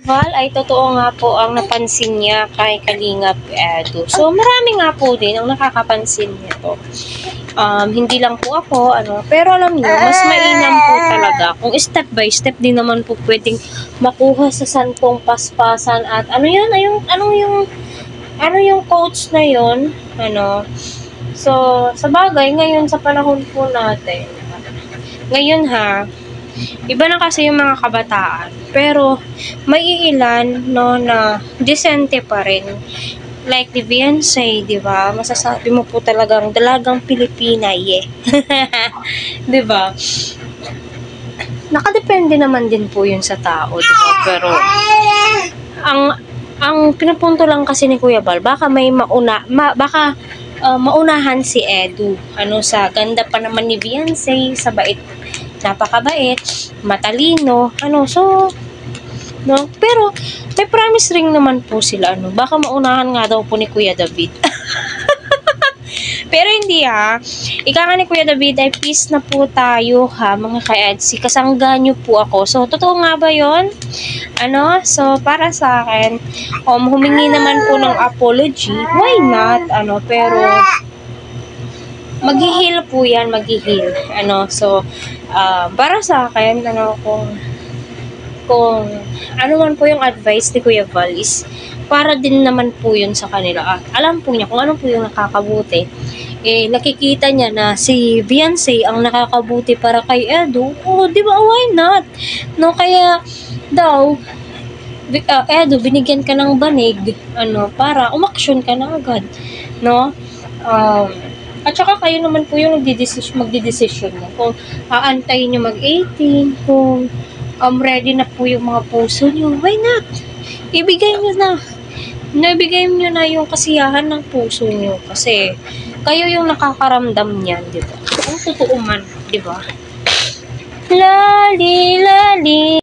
Val, ay totoo nga po ang napansin niya kay Kalingap Edu. So, marami nga po din ang nakakapansin nito. Hindi lang po ako, pero alam niyo, mas mainam po talaga kung step by step din naman po pwedeng makuha sa 10 paspasan at ano yung coach na yun, So, sa bagay, ngayon sa panahon po natin, ngayon iba na kasi yung mga kabataan, pero may ilan, na decente pa rin. Like the Beyonce, di ba? Masasabi mo po talagang dalagang Pilipina, di ba? Nakadepende naman din po yun sa tao, di ba? Pero, ang pinapunto lang kasi ni Kuya Bal, baka may maunahan si Edu. Sa ganda pa naman ni Beyonce, sa bait, napakabait, matalino, pero may promise ring naman po sila, baka maunahan nga daw po ni Kuya David. Pero hindi ika nga ni Kuya David ay peace na po tayo mga ka-EDSI, kasangga nyo po ako. So, totoo nga ba yun? So, para sa akin, humingi naman po ng apology, why not? Pero, mag-heal po yan, mag-heal. So, para sa akin, kung ano man po yung advice ni Kuya Val is para din naman po yun sa kanila. Alam po niya kung ano po yung nakakabuti. Nakikita niya na si Beyonce ang nakakabuti para kay Edu. Di ba? Why not? Kaya daw, Edu, binigyan ka ng banig, para umaksyon ka na agad. At saka kayo naman po yung magdidesisyon mo. Kung aantayin nyo mag-18, kung ready na po yung mga puso nyo, why not? Ibigay nyo na. Nabigay nyo na yung kasiyahan ng puso nyo. Kasi, kayo yung nakakaramdam niyan, di ba? Kung totoo man, di ba? Lali, lali.